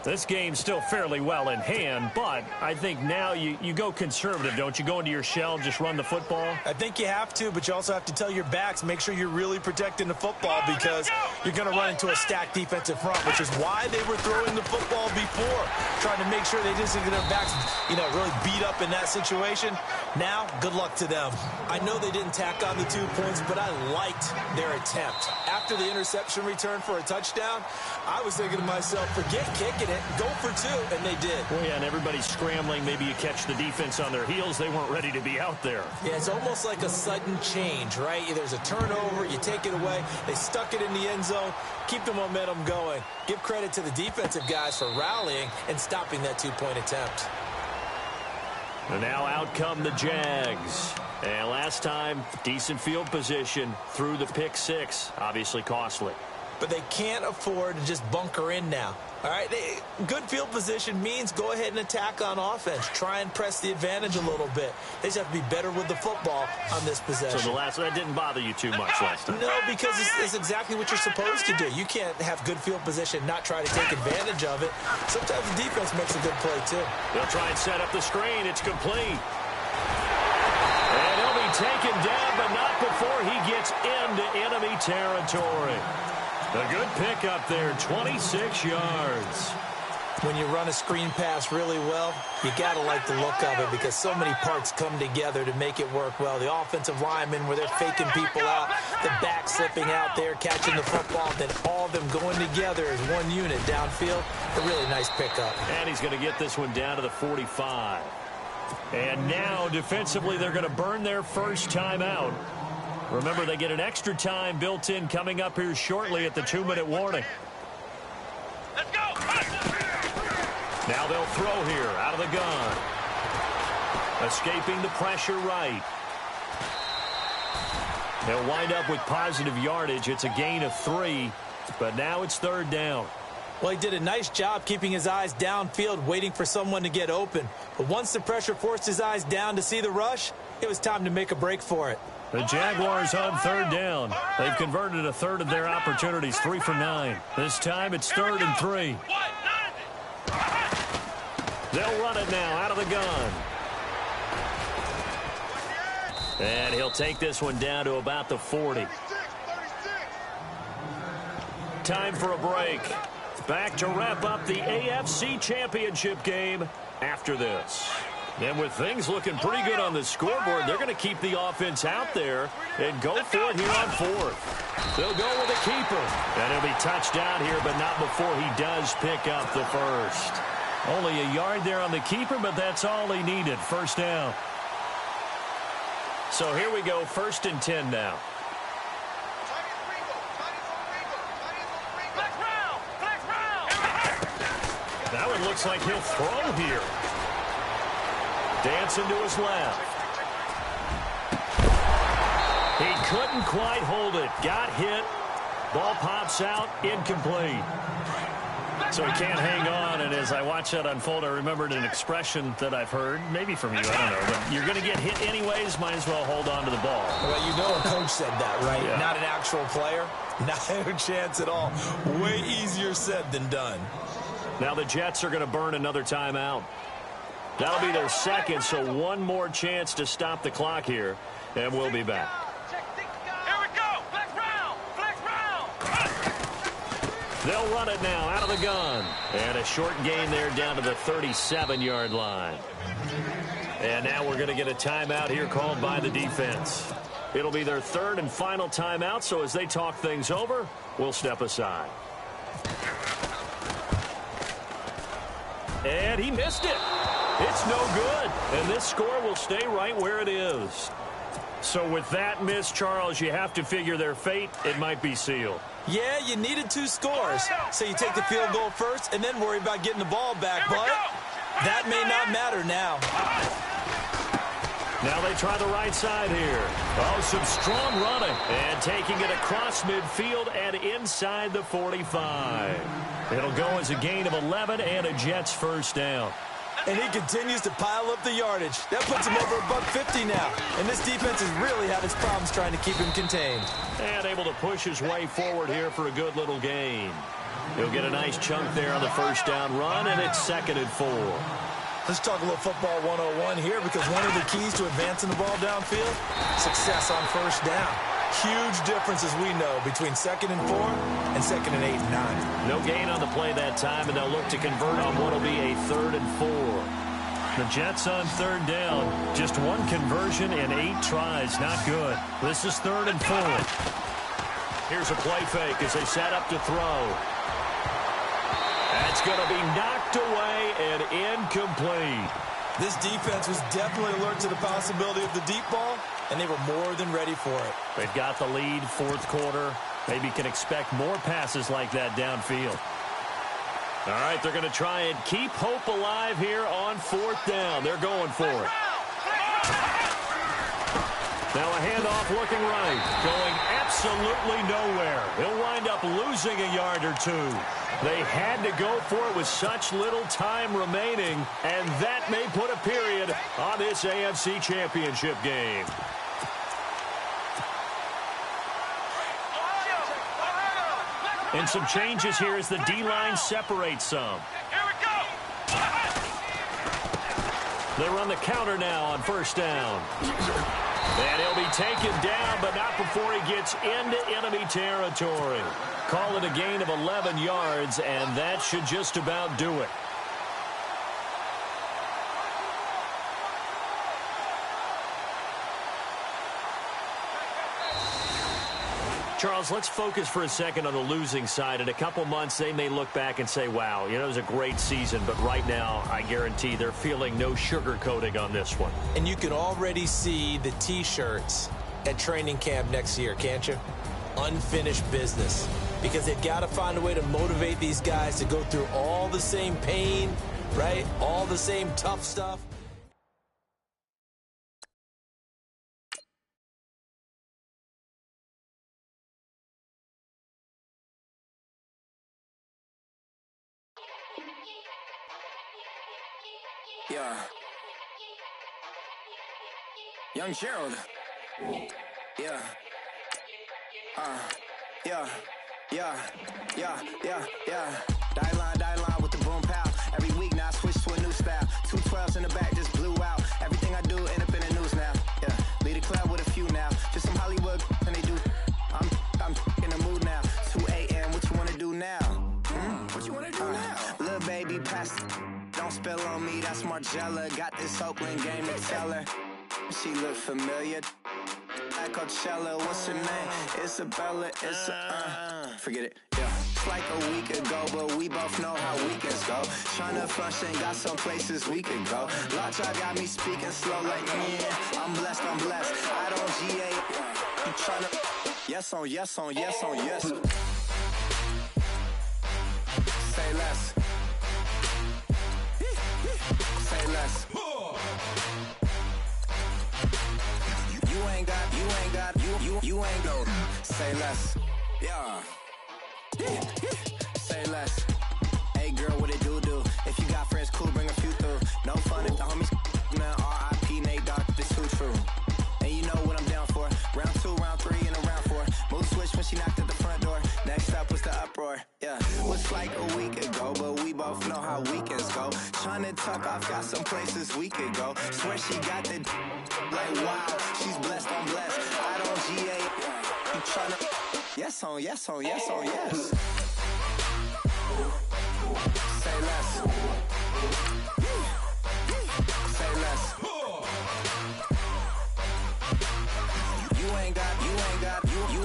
E: This game's still fairly well in hand, but I think now you go conservative, don't you? Go into your shell, just run the football?
F: I think you have to, but you also have to tell your backs, make sure you're really protecting the football because you're going to run into a stacked defensive front, which is why they were throwing the football before, trying to make sure they didn't get their backs, really beat up in that situation. Now, good luck to them. I know they didn't tack on the 2 points, but I liked their attempt. After the interception return for a touchdown, I was thinking to myself, forget kicking it. Go for 2, and they did.
E: Well, yeah, and everybody's scrambling. Maybe you catch the defense on their heels. They weren't ready to be out there.
F: Yeah, it's almost like a sudden change, right? There's a turnover. You take it away. They stuck it in the end zone. Keep the momentum going. Give credit to the defensive guys for rallying and stopping that 2-point attempt.
E: And now out come the Jags. And last time, decent field position through the pick 6. Obviously costly.
F: But they can't afford to just bunker in now. All right, good field position means go ahead and attack on offense. Try and press the advantage a little bit. They just have to be better with the football on this possession.
E: So that didn't bother you too much last time?
F: No, because it's exactly what you're supposed to do. You can't have good field position, not try to take advantage of it. Sometimes the defense makes a good play, too.
E: They'll try and set up the screen. It's complete. And he'll be taken down, but not before he gets into enemy territory. A good pickup there, 26 yards.
F: When you run a screen pass really well, you got to like the look of it because so many parts come together to make it work well. The offensive linemen where they're faking people out, the back slipping out there, catching the football, then all of them going together as one unit downfield. A really nice pickup.
E: And he's going to get this one down to the 45. And now defensively they're going to burn their first timeout. Remember, they get an extra time built in coming up here shortly at the 2-minute warning.
G: Let's go.
E: Now they'll throw here out of the gun. Escaping the pressure right. They'll wind up with positive yardage. It's a gain of 3, but now it's 3rd down.
F: Well, he did a nice job keeping his eyes downfield, waiting for someone to get open. But once the pressure forced his eyes down to see the rush, it was time to make a break for it.
E: The Jaguars on 3rd down. They've converted a third of their opportunities, 3 for 9. This time it's 3rd and 3. They'll run it now out of the gun. And he'll take this one down to about the 40. Time for a break. Back to wrap up the AFC Championship game after this. And with things looking pretty good on the scoreboard, they're going to keep the offense out there and go for it here on fourth. They'll go with a keeper. And he'll be touched out here, but not before he does pick up the first. Only a yard there on the keeper, but that's all he needed. First down. So here we go, 1st and 10 now. That one looks like he'll throw here. Dancing to his left. He couldn't quite hold it. Got hit. Ball pops out. Incomplete. So he can't hang on. And as I watch that unfold, I remembered an expression that I've heard, maybe from you, I don't know. But you're going to get hit anyways, might as well hold on to the ball.
F: Well, you know a coach said that, right?
E: Yeah. Not
F: an actual player. Not a chance at all. Way easier said than done.
E: Now the Jets are going to burn another timeout. That'll be their second, so one more chance to stop the clock here, and we'll be back.
G: Here we go. Flex round. Flex round.
E: They'll run it now out of the gun. And a short gain there down to the 37-yard line. And now we're going to get a timeout here called by the defense. It'll be their third and final timeout, so as they talk things over, we'll step aside. And he missed it. It's no good. And this score will stay right where it is. So with that miss, Charles, you have to figure their fate. It might be sealed.
F: Yeah, you needed 2 scores. So you take the field goal first and then worry about getting the ball back. But that may not matter now.
E: Now they try the right side here. Oh, some strong running. And taking it across midfield and inside the 45. It'll go as a gain of 11 and a Jets first down.
F: And he continues to pile up the yardage. That puts him over $150 now. And this defense has really had its problems trying to keep him contained.
E: And able to push his way forward here for a good little gain. He'll get a nice chunk there on the first down run, and it's 2nd and 4.
F: Let's talk a little football 101 here, because one of the keys to advancing the ball downfield, success on first down. Huge difference, as we know, between 2nd and 4 and 2nd and 8 and 9.
E: No gain on the play that time, and they'll look to convert on what will be a 3rd and 4. The Jets on 3rd down. Just one conversion in 8 tries. Not good. This is 3rd and 4. Here's a play fake as they set up to throw. That's going to be knocked away and incomplete.
F: This defense was definitely alert to the possibility of the deep ball, and they were more than ready for it.
E: They've got the lead, 4th quarter. Maybe can expect more passes like that downfield. All right, they're going to try and keep hope alive here on 4th down. They're going for it. Now a handoff looking right, going absolutely nowhere. He'll wind up losing a yard or 2. They had to go for it with such little time remaining, and that may put a period on this AFC Championship game. And some changes here as the D-line separates some.
G: Here we go.
E: They run the counter now on 1st down. And he'll be taken down, but not before he gets into enemy territory. Call it a gain of 11 yards, and that should just about do it. Charles, let's focus for a second on the losing side. In a couple months, they may look back and say, wow, it was a great season. But right now, I guarantee they're feeling no sugarcoating on this one.
F: And you can already see the T-shirts at training camp next year, can't you? Unfinished business. Because they've got to find a way to motivate these guys to go through all the same pain, right? All the same tough stuff.
H: Yeah. Young Gerald. Yeah. Yeah. Die line with the boom pow. Every week now I switch to a new style. 212s in the back just blew out. Everything I do end up in the news now. Yeah. Lead a club with a few now. Just some Hollywood and they do. I'm in the mood now. 2 a.m. What you wanna do now? What you wanna do now? Little baby pass. Don't spill on me, that's my job. Ella. Got this Oakland game to tell her. She look familiar. At Coachella, what's her name? Isabella, forget it, yeah. It's like a week ago, but we both know how weekends go. Tryna function, got some places we could go. Lot y'all got me speaking slow like, yeah, I'm blessed, I don't GA. You tryna, yes on yes on yes on yes. Say less. Say less. You ain't go. Say less. Yeah. Say less. Hey girl, what it do? If you got friends, cool, bring a few through. No fun if the homies, man. R.I.P. Nate Dogg, this too true. And you know what I'm down for. Round 2, round 3, and a round 4. Mood switch when she knocked at the front door. Next up was the uproar. Yeah. Was like a week ago, but we both know how weekends go. Tryna tuck off, got some places we could go. Swear she got the like wow, she's blessed, I'm blessed. I don't GA. You tryna yes on yes on yes on yes. Say less. Say less.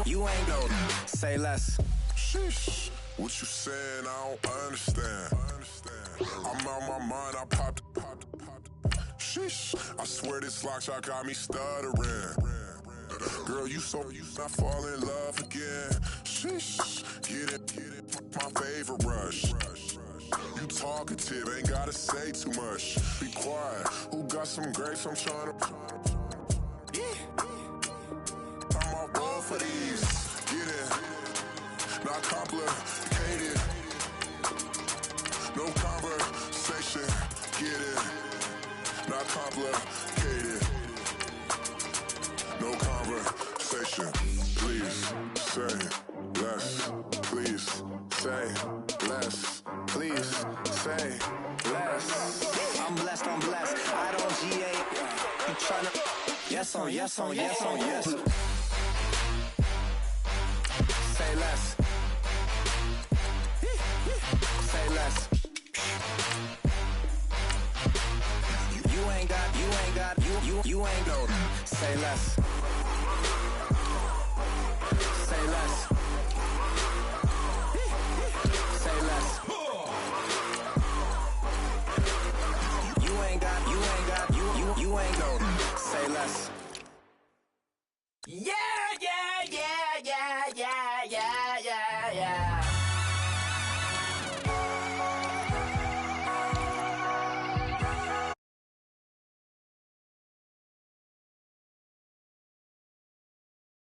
H: You ain't go. Say less.
I: Sheesh. What you saying? I don't understand. I'm out my mind. I popped. Sheesh. I swear this lock shot got me stuttering. Girl, you not fall in love again. Sheesh. Get it. My favorite rush. You talkative, ain't gotta say too much. Be quiet. Who got some grapes? I'm trying to. I'm all roll for these. Get it. Not complicated. No conversation. Get it. Not complicated. No conversation. Please say less. Please say less. Please say less.
H: I'm blessed. I don't GA. You tryna yes on yes on yes on yes. Say less. Say less. You ain't go. Say less. Say less.